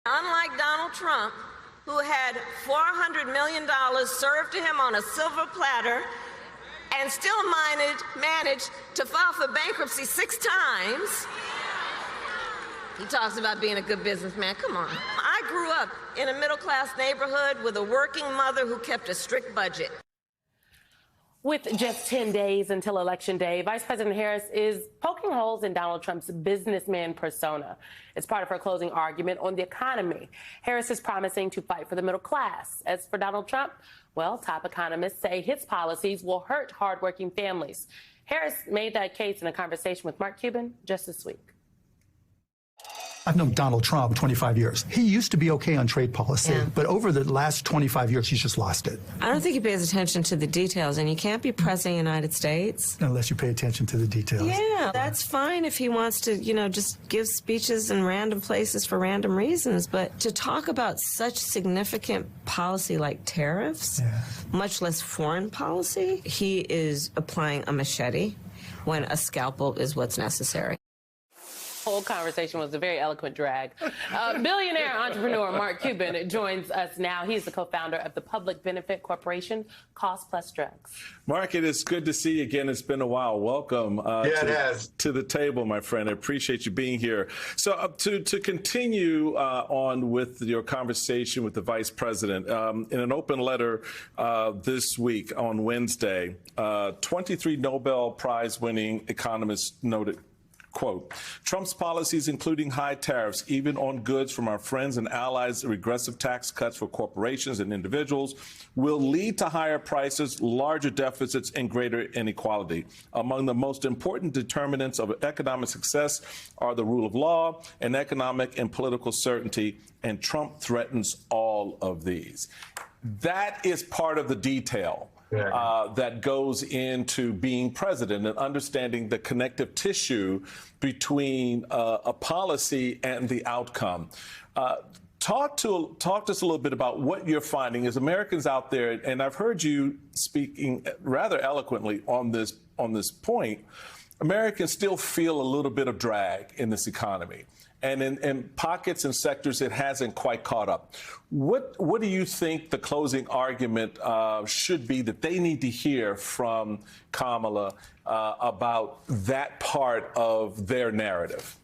Unlike Donald Trump, who had $400 million served to him on a silver platter and still managed to file for bankruptcy 6 times. He talks about being a good businessman. Come on. I grew up in a middle-class neighborhood with a working mother who kept a strict budget. With just 10 days until Election Day, Vice President Harris is poking holes in Donald Trump's businessman persona. It's part of her closing argument on the economy. Harris is promising to fight for the middle class. As for Donald Trump, well, top economists say his policies will hurt hardworking families. Harris made that case in a conversation with Mark Cuban just this week. I've known Donald Trump 25 years. He used to be okay on trade policy, but over the last 25 years, he's just lost it. I don't think he pays attention to the details, and you can't be president of the United States Unless you pay attention to the details. Yeah, that's fine if he wants to, just give speeches in random places for random reasons, but to talk about such significant policy like tariffs, much less foreign policy, he is applying a machete when a scalpel is what's necessary. Whole conversation was a very eloquent drag. Billionaire entrepreneur Mark Cuban joins us now. He's the co-founder of the public benefit corporation, Cost Plus Drugs. Mark, it is good to see you again. It's been a while. Welcome to the table, my friend. I appreciate you being here. So to continue on with your conversation with the vice president, in an open letter this week on Wednesday, 23 Nobel Prize winning economists noted, quote, Trump's policies, including high tariffs, even on goods from our friends and allies, regressive tax cuts for corporations and individuals, will lead to higher prices, larger deficits, and greater inequality. Among the most important determinants of economic success are the rule of law and economic and political certainty, and Trump threatens all of these. That is part of the detail that goes into being president and understanding the connective tissue between a policy and the outcome. Talk to us a little bit about what you're finding as Americans out there, and I've heard you speaking rather eloquently on this point. Americans still feel a little bit of drag in this economy. And in pockets and sectors, it hasn't quite caught up. What do you think the closing argument should be that they need to hear from Kamala about that part of their narrative?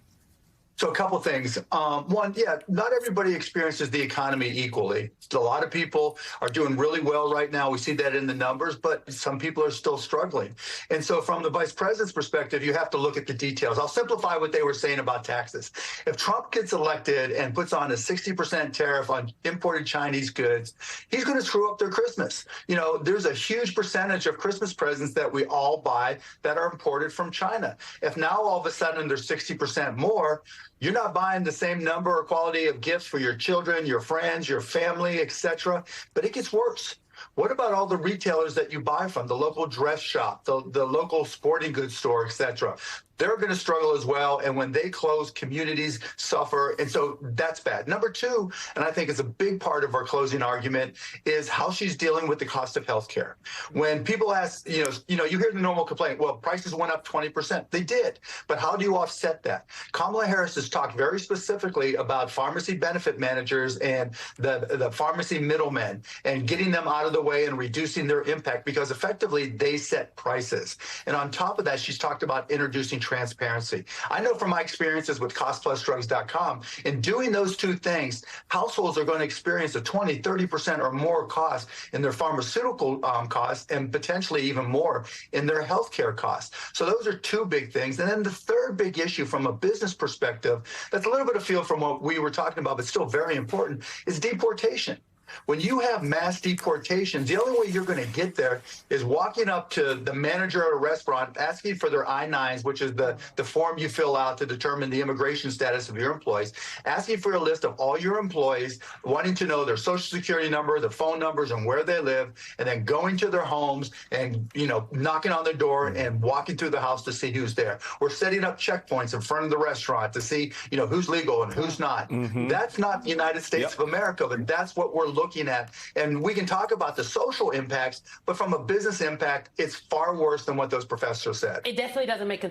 So a couple things. One, not everybody experiences the economy equally. A lot of people are doing really well right now. We see that in the numbers, but some people are still struggling. And so from the vice president's perspective, you have to look at the details. I'll simplify what they were saying about taxes. If Trump gets elected and puts on a 60% tariff on imported Chinese goods, he's going to screw up their Christmas. There's a huge percentage of Christmas presents that we all buy that are imported from China. If now all of a sudden there's 60% more, you're not buying the same number or quality of gifts for your children, your friends, your family, etc. But it gets worse. What about all the retailers that you buy from, the local dress shop, the local sporting goods store, etc.? They're going to struggle as well. And when they close, communities suffer. And so that's bad. Number two, and I think it's a big part of our closing argument, is how she's dealing with the cost of health care. When people ask, you hear the normal complaint, well, prices went up 20%. They did. But how do you offset that? Kamala Harris has talked very specifically about pharmacy benefit managers and the pharmacy middlemen and getting them out of the way and reducing their impact, because effectively they set prices. And on top of that, she's talked about introducing transparency. I know from my experiences with costplusdrugs.com, in doing those two things, households are going to experience a 20, 30% or more cost in their pharmaceutical costs and potentially even more in their healthcare costs. So those are two big things. And then the third big issue from a business perspective, that's a little bit of field from what we were talking about, but still very important, is deportation. When you have mass deportations, the only way you're going to get there is walking up to the manager at a restaurant, asking for their I-9s, which is the form you fill out to determine the immigration status of your employees, asking for a list of all your employees, wanting to know their social security number, their phone numbers, and where they live, and then going to their homes and, knocking on their door and walking through the house to see who's there. We're setting up checkpoints in front of the restaurant to see, who's legal and who's not. That's not the United States of America, but that's what we're looking at. And we can talk about the social impacts, but from a business impact, it's far worse than what those professors said. It definitely doesn't make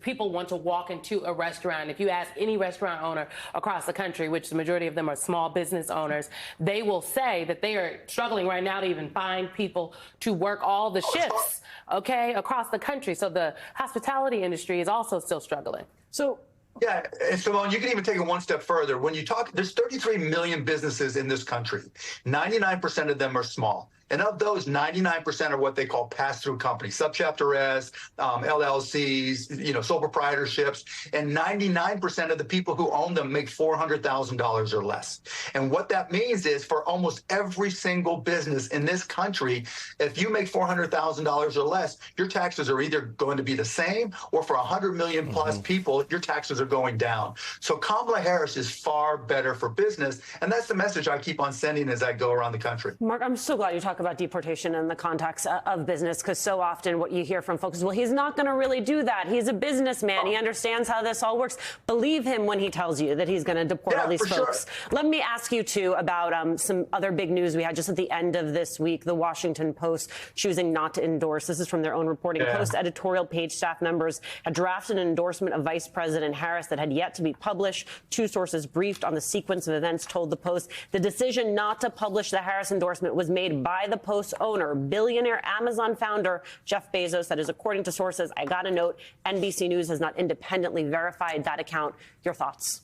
people want to walk into a restaurant. If you ask any restaurant owner across the country, which the majority of them are small business owners, they will say that they are struggling right now to even find people to work all the shifts, okay, across the country. So the hospitality industry is also still struggling. So, yeah, and Simone, you can even take it one step further. When you talk, there's 33 million businesses in this country. 99% of them are small. And of those, 99% are what they call pass-through companies, subchapter S, LLCs, sole proprietorships, and 99% of the people who own them make $400,000 or less. And what that means is for almost every single business in this country, if you make $400,000 or less, your taxes are either going to be the same, or for 100 million plus people, your taxes are going down. So Kamala Harris is far better for business, and that's the message I keep on sending as I go around the country. Mark, I'm so glad you talk about deportation in the context of business, because so often what you hear from folks is, well, he's not going to really do that. He's a businessman. He understands how this all works. Believe him when he tells you that he's going to deport all these folks. Sure. Let me ask you, too, about some other big news we had just at the end of this week. The Washington Post choosing not to endorse. This is from their own reporting. Post editorial page staff members had drafted an endorsement of Vice President Harris that had yet to be published. Two sources briefed on the sequence of events told the Post the decision not to publish the Harris endorsement was made by the Post owner, billionaire Amazon founder Jeff Bezos. That is according to sources. I got a note. NBC News has not independently verified that account. Your thoughts?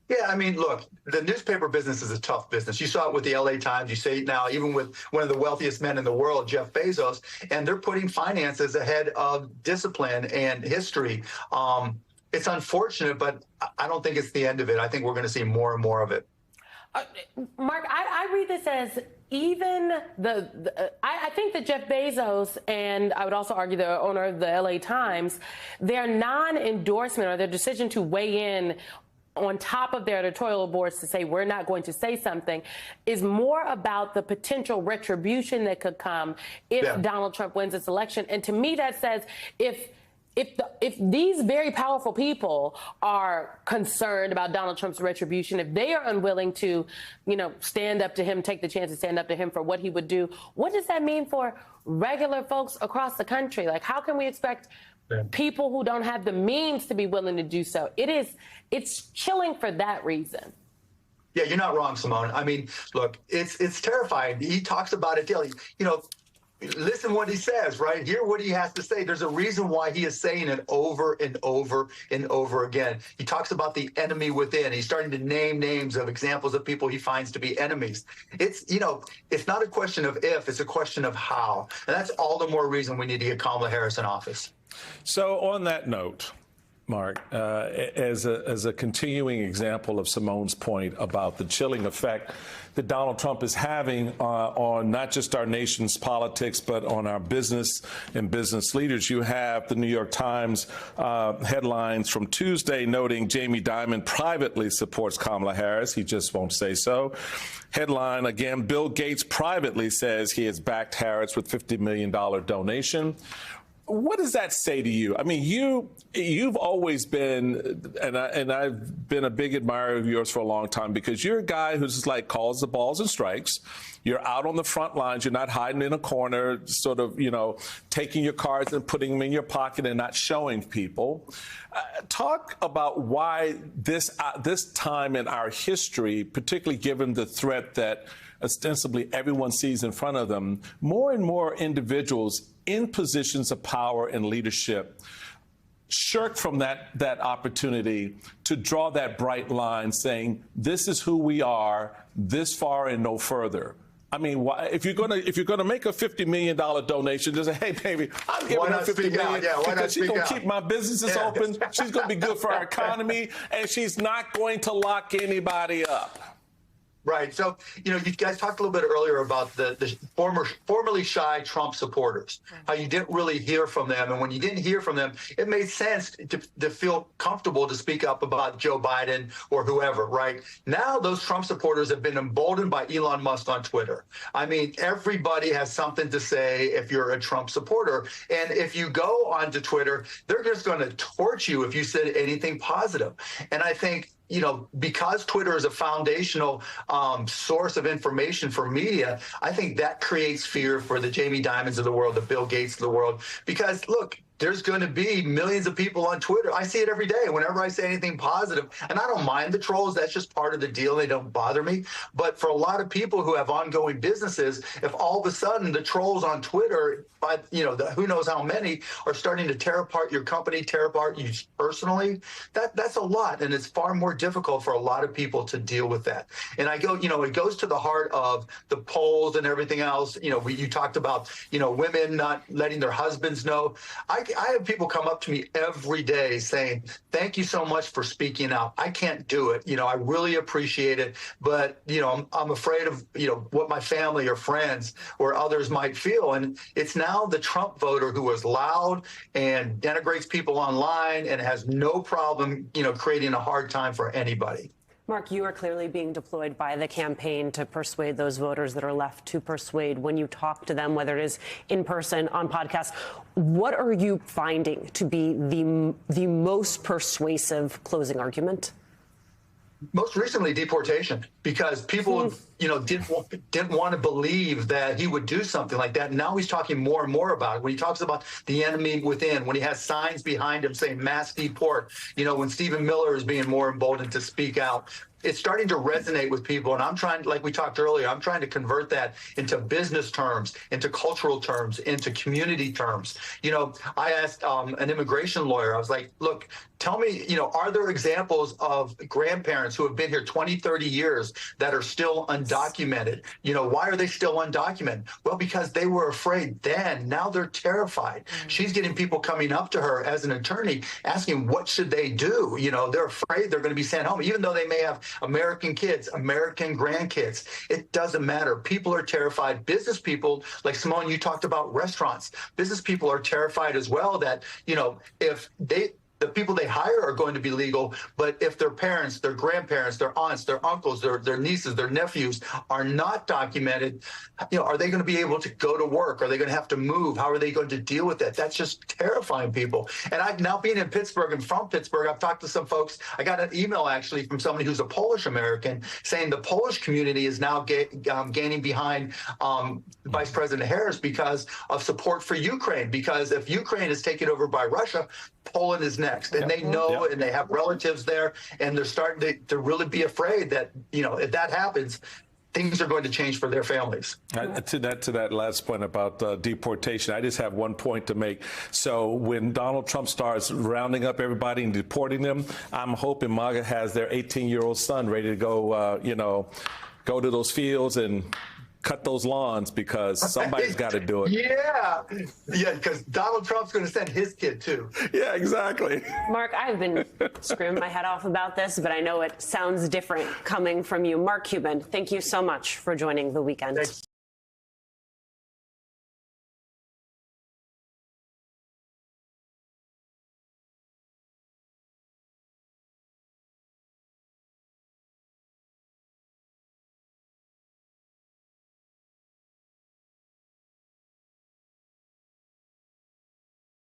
Yeah, I mean, look, the newspaper business is a tough business. You saw it with the LA Times. You see it now even with one of the wealthiest men in the world, Jeff Bezos, and they're putting finances ahead of discipline and history. It's unfortunate, but I don't think it's the end of it. I think we're going to see more and more of it. Mark, I read this as even I think that Jeff Bezos, and I would also argue the owner of the LA Times, their non-endorsement or their decision to weigh in on top of their editorial boards to say we're not going to say something is more about the potential retribution that could come if Donald Trump wins this election. And to me, that says if these very powerful people are concerned about Donald Trump's retribution, if they are unwilling to, stand up to him, take the chance to stand up to him for what he would do, what does that mean for regular folks across the country? Like, how can we expect people who don't have the means to be willing to do so? It's chilling for that reason. Yeah, you're not wrong, Simone. I mean, look, it's terrifying. He talks about it daily. Listen what he says, right? Hear what he has to say. There's a reason why he is saying it over and over and over again. He talks about the enemy within. He's starting to name names of examples of people he finds to be enemies. It's not a question of if, it's a question of how. And that's all the more reason we need to get Kamala Harris in office. So on that note, Mark, as a continuing example of Simone's point about the chilling effect that Donald Trump is having on not just our nation's politics, but on our business and business leaders, you have the New York Times headlines from Tuesday noting Jamie Dimon privately supports Kamala Harris. He just won't say so. Headline again, Bill Gates privately says he has backed Harris with $50 million donation. What does that say to you? I mean, you've always been, and I've been a big admirer of yours for a long time, because you're a guy who's just like calls the balls and strikes. You're out on the front lines. You're not hiding in a corner, sort of, taking your cards and putting them in your pocket and not showing people. Talk about why this time in our history, particularly given the threat that ostensibly everyone sees in front of them, more and more individuals in positions of power and leadership shirk from that opportunity to draw that bright line saying, this is who we are, this far and no further. I mean, why, if you're gonna make a $50 million donation, just say, hey, baby, I'm giving her $50 million because she's gonna keep my businesses open. She's gonna be good for our economy, and she's not going to lock anybody up. Right. So, you guys talked a little bit earlier about the formerly shy Trump supporters, how you didn't really hear from them. And when you didn't hear from them, it made sense to feel comfortable to speak up about Joe Biden or whoever. Right. Now, those Trump supporters have been emboldened by Elon Musk on Twitter. I mean, everybody has something to say if you're a Trump supporter. And if you go onto Twitter, they're just going to torch you if you said anything positive. And I think because Twitter is a foundational source of information for media, I think that creates fear for the Jamie Dimons of the world, the Bill Gates of the world. Because look, there's going to be millions of people on Twitter. I see it every day whenever I say anything positive, and I don't mind the trolls. That's just part of the deal. They don't bother me. But for a lot of people who have ongoing businesses, if all of a sudden the trolls on Twitter, who knows how many, are starting to tear apart your company, tear apart you personally, that's a lot. And it's far more difficult for a lot of people to deal with that. And it goes to the heart of the polls and everything else. You talked about, women not letting their husbands know. I have people come up to me every day saying, thank you so much for speaking out. I can't do it. I really appreciate it. But, I'm afraid of, what my family or friends or others might feel. And it's now the Trump voter who is loud and denigrates people online and has no problem, creating a hard time for anybody. Mark, you are clearly being deployed by the campaign to persuade those voters that are left to persuade. When you talk to them, whether it is in person, on podcasts, what are you finding to be the most persuasive closing argument? Most recently, deportation, because people, didn't want to believe that he would do something like that. And now he's talking more and more about it. When he talks about the enemy within, when he has signs behind him saying mass deport, when Stephen Miller is being more emboldened to speak out, it's starting to resonate with people. And I'm trying, like we talked earlier, I'm trying to convert that into business terms, into cultural terms, into community terms. I asked an immigration lawyer, I was like, look, tell me, are there examples of grandparents who have been here 20, 30 years that are still undocumented? Why are they still undocumented? Well, because they were afraid then. Now they're terrified. She's getting people coming up to her as an attorney asking, what should they do? They're afraid they're going to be sent home, even though they may have American kids, American grandkids. It doesn't matter. People are terrified. Business people, like Simone, you talked about restaurants. Business people are terrified as well that, if the people they hire are going to be legal, but if their parents, their grandparents, their aunts, their uncles, their nieces, their nephews are not documented, are they going to be able to go to work? Are they going to have to move? How are they going to deal with that? That's just terrifying people. And I've now been in Pittsburgh and from Pittsburgh, I've talked to some folks. I got an email actually from somebody who's a Polish American saying the Polish community is now gaining behind Vice President Harris because of support for Ukraine. Because if Ukraine is taken over by Russia, Poland is next, and they know, and they have relatives there, and they're starting to really be afraid that, if that happens, things are going to change for their families. To that last point about deportation, I just have one point to make. So when Donald Trump starts rounding up everybody and deporting them, I'm hoping MAGA has their 18-year-old son ready to go, go to those fields and cut those lawns, because somebody's got to do it. Yeah, because Donald Trump's going to send his kid too. Yeah, exactly. Mark, I've been screaming my head off about this, but I know it sounds different coming from you. Mark Cuban, thank you so much for joining The Weekend. Thanks.